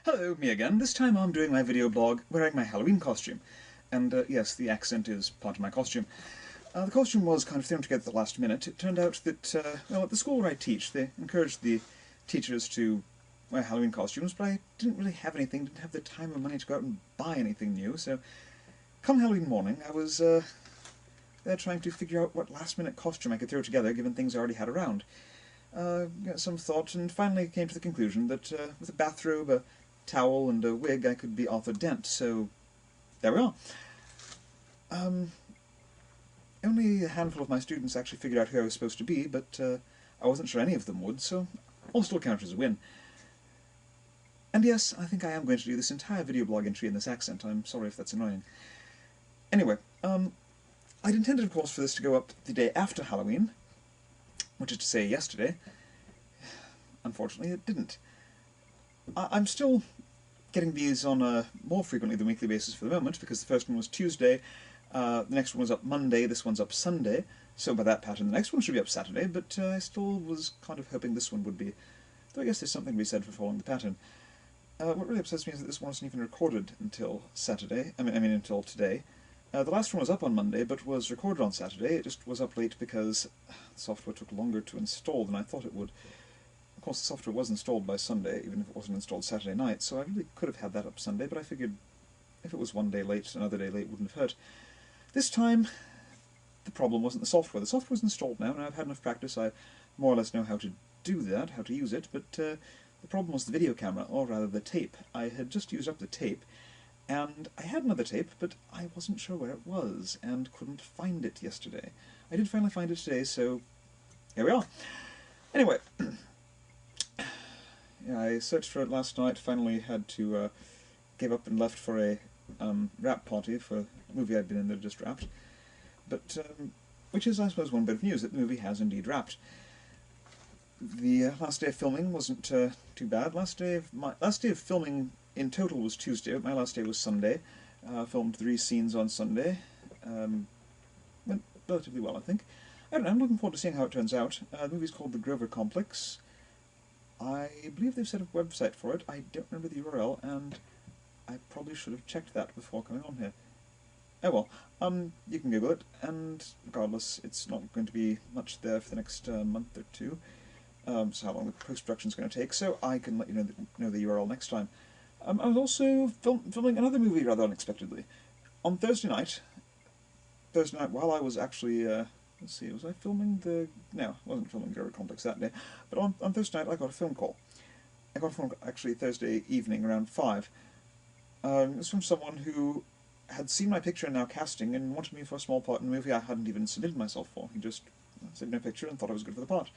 Hello, me again. This time I'm doing my video blog wearing my Halloween costume. And yes, the accent is part of my costume. The costume was kind of thrown together at the last minute. It turned out that, well, at the school where I teach, they encouraged the teachers to wear Halloween costumes, but I didn't really have anything, didn't have the time or money to go out and buy anything new, so come Halloween morning, I was there trying to figure out what last-minute costume I could throw together, given things I already had around. Got some thought, and finally came to the conclusion that with a bathrobe, a towel, and a wig, I could be Arthur Dent, so there we are. Only a handful of my students actually figured out who I was supposed to be, but I wasn't sure any of them would, so I'll still count as a win. And yes, I think I am going to do this entire video blog entry in this accent. I'm sorry if that's annoying. Anyway, I'd intended, of course, for this to go up the day after Halloween, which is to say yesterday. Unfortunately, it didn't. I'm still getting these on more frequently than weekly basis for the moment, because the first one was Tuesday, the next one was up Monday, this one's up Sunday, so by that pattern the next one should be up Saturday, but I still was kind of hoping this one would be, though I guess there's something to be said for following the pattern. What really upsets me is that this one wasn't even recorded until Saturday, I mean until today. The last one was up on Monday, but was recorded on Saturday. It just was up late because the software took longer to install than I thought it would. Of course, the software was installed by Sunday, even if it wasn't installed Saturday night, so I really could have had that up Sunday, but I figured if it was one day late, another day late wouldn't have hurt. This time, the problem wasn't the software. The software is installed now, and I've had enough practice, I more or less know how to do that, how to use it, but the problem was the video camera, or rather the tape. I had just used up the tape, and I had another tape, but I wasn't sure where it was, and couldn't find it yesterday. I did finally find it today, so here we are. Anyway, yeah, I searched for it last night, finally had to give up and left for a wrap party for a movie I'd been in that had just wrapped. But, which is, I suppose, one bit of news, that the movie has indeed wrapped. The last day of filming wasn't too bad. Last day of filming in total was Tuesday, but my last day was Sunday. Filmed 3 scenes on Sunday. Went relatively well, I think. I don't know, I'm looking forward to seeing how it turns out. The movie's called The Grover Complex. I believe they've set up a website for it. I don't remember the URL, and I probably should have checked that before coming on here. Oh well, you can Google it, and regardless, it's not going to be much there for the next month or two. So how long the post-production's going to take, so I can let you know the URL next time. I was also filming another movie rather unexpectedly. On Thursday night, while I was actually, let's see, was I filming the... No, I wasn't filming the Grover Complex that day, but on Thursday night I got a film call. I got a phone call actually Thursday evening around 5. It was from someone who had seen my picture in Now Casting and wanted me for a small part in a movie I hadn't even submitted myself for. He just sent me a picture and thought I was good for the part.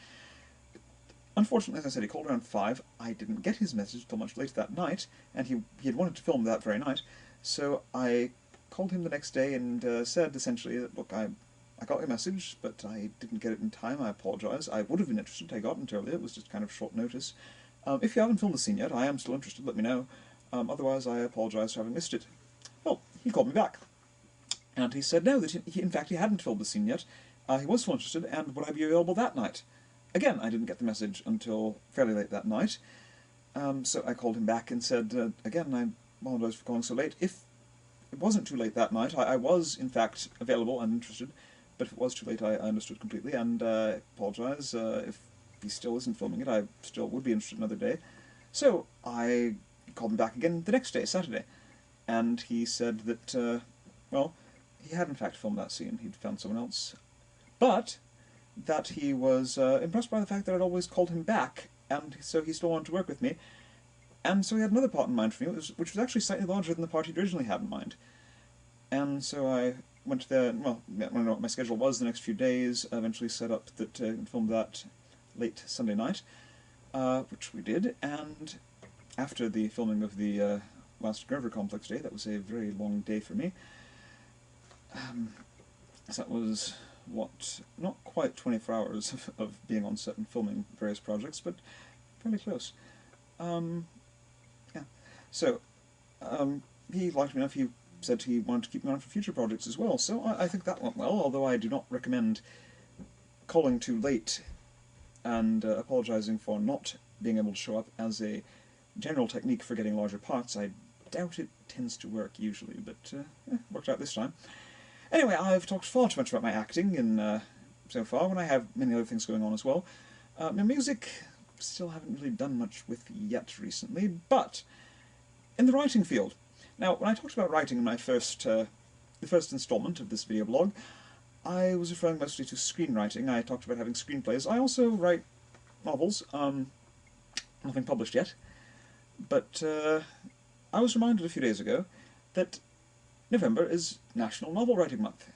Unfortunately, as I said, he called around 5. I didn't get his message until much later that night, and he had wanted to film that very night, so I called him the next day and said, essentially, that, look, I got your message, but I didn't get it in time, I apologise. I would have been interested, I got it earlier, it was just kind of short notice. If you haven't filmed the scene yet, I am still interested, let me know. Otherwise, I apologise for having missed it. Well, he called me back, and he said no, that in fact he hadn't filmed the scene yet, he was still interested, and would I be available that night? Again, I didn't get the message until fairly late that night, so I called him back and said, again, I apologise for calling so late. If it wasn't too late that night, I was, in fact, available and interested, but if it was too late, I understood completely, and I apologise. If he still isn't filming it, I still would be interested another day. So I called him back again the next day, Saturday, and he said that, well, he had in fact filmed that scene, he'd found someone else, but that he was impressed by the fact that I'd always called him back, and so he still wanted to work with me, and so he had another part in mind for me, which was actually slightly larger than the part he'd originally had in mind. And so I went there, well, I don't know what my schedule was the next few days, I eventually set up that filmed that late Sunday night, which we did, and after the filming of the last Grover Complex day, that was a very long day for me. So that was, what, not quite 24 hours of being on set and filming various projects, but fairly close. Yeah. So, he liked me enough, he said he wanted to keep me on for future projects as well, so I think that went well, although I do not recommend calling too late and apologising for not being able to show up as a general technique for getting larger parts. I doubt it tends to work usually, but worked out this time. Anyway, I've talked far too much about my acting so far, when I have many other things going on as well. Now, music, still haven't really done much with yet recently, but in the writing field. Now, when I talked about writing in my the first installment of this video blog, I was referring mostly to screenwriting. I talked about having screenplays. I also write novels, nothing published yet, but I was reminded a few days ago that November is National Novel Writing Month.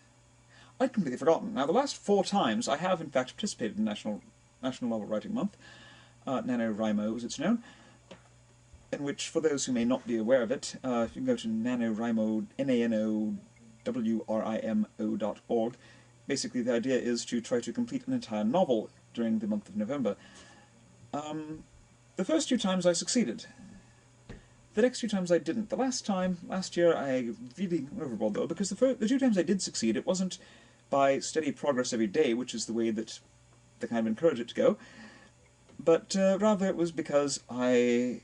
I'd completely forgotten. Now, the last 4 times I have, in fact, participated in National Novel Writing Month, NaNoWriMo as it's known, in which, for those who may not be aware of it, if you can go to NaNoWriMo, NaNoWriMo.org, basically the idea is to try to complete an entire novel during the month of November. The first 2 times I succeeded. The next 2 times I didn't. The last year, I really went overboard though, because the 2 times I did succeed, it wasn't by steady progress every day, which is the way that they kind of encourage it to go, but rather it was because I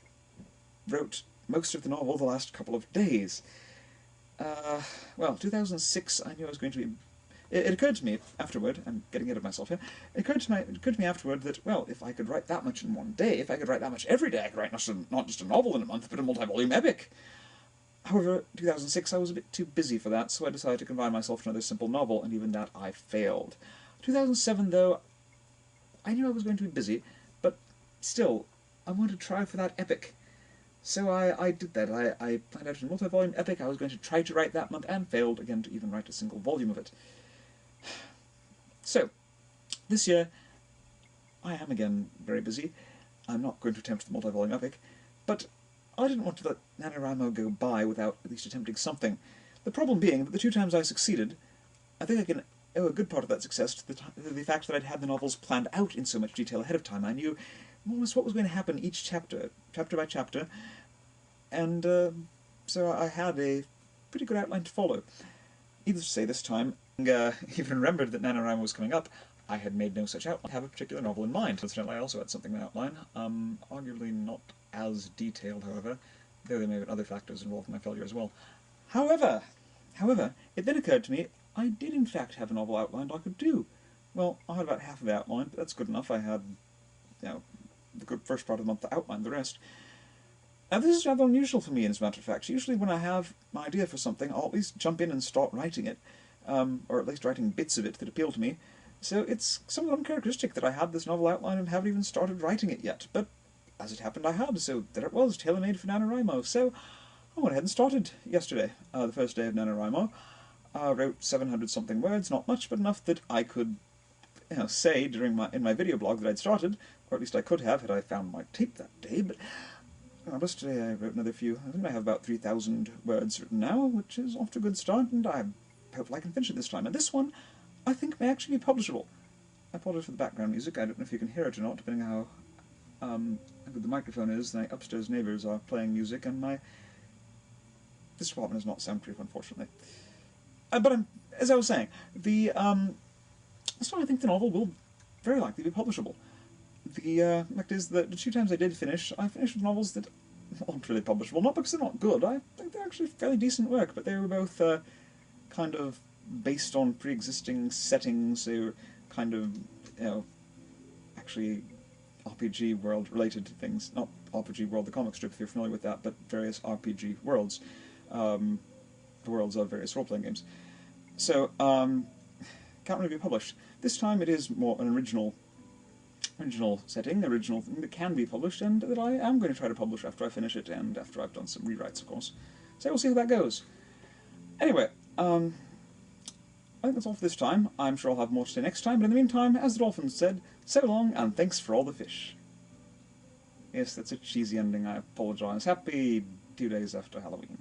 wrote most of the novel the last couple of days. Well, 2006, I knew I was going to be... It occurred to me afterward, I'm getting ahead of myself here, it occurred to me afterward that, well, if I could write that much in one day, if I could write that much every day, I could write not just a novel in a month, but a multi-volume epic. However, 2006 I was a bit too busy for that, so I decided to confine myself to another simple novel, and even that I failed. 2007, though, I knew I was going to be busy, but still, I wanted to try for that epic. So I did that. I planned out a multi-volume epic. I was going to try to write that month, and failed again to even write a single volume of it. So, this year, I am again very busy. I'm not going to attempt the multi-volume epic, but I didn't want to let NaNoWriMo go by without at least attempting something. The problem being that the 2 times I succeeded, I think I can owe a good part of that success to the fact that I'd had the novels planned out in so much detail ahead of time. I knew more or less what was going to happen each chapter by chapter, and so I had a pretty good outline to follow. Needless to say, this time, even remembered that NaNoWriMo was coming up, I had made no such outline. I have a particular novel in mind. Incidentally, I also had something in outline, arguably not as detailed, however, though there may have been other factors involved in my failure as well. However, it then occurred to me, I did in fact have a novel outlined I could do. Well, I had about half of the outline, but that's good enough. I had, the good first part of the month to outline the rest. Now, this is rather unusual for me, as a matter of fact. Usually when I have an idea for something, I'll at least jump in and start writing it, or at least writing bits of it that appeal to me. So it's somewhat uncharacteristic that I had this novel outline and haven't even started writing it yet, but as it happened I had, so there it was, tailor-made for NaNoWriMo. So I went ahead and started yesterday, the first day of NaNoWriMo. I wrote 700-something words, not much, but enough that I could say in my video blog that I'd started, or at least I could have had I found my tape that day, but today I wrote another few. I think I have about 3,000 words written now, which is off to a good start, and I hope I can finish it this time. And this one, I think, may actually be publishable. I apologize for the background music. I don't know if you can hear it or not, depending on how good the microphone is. My upstairs neighbours are playing music, and this apartment is not soundproof, unfortunately. But as I was saying, this time I think the novel will very likely be publishable. The fact is that the 2 times I did finish, I finished with novels that aren't really publishable. Not because they're not good, I think they're actually fairly decent work, but they were both kind of based on pre-existing settings. They were kind of, actually RPG world related things. Not RPG World, the comic strip, if you're familiar with that, but various RPG worlds. The worlds of various role-playing games. So, can't really be published. This time it is more an original setting, original thing that can be published, and that I am going to try to publish after I finish it, and after I've done some rewrites, of course. So we'll see how that goes. Anyway, I think that's all for this time. I'm sure I'll have more to say next time, but in the meantime, as the dolphins said, so long, and thanks for all the fish. Yes, that's a cheesy ending, I apologise. Happy 2 days after Halloween.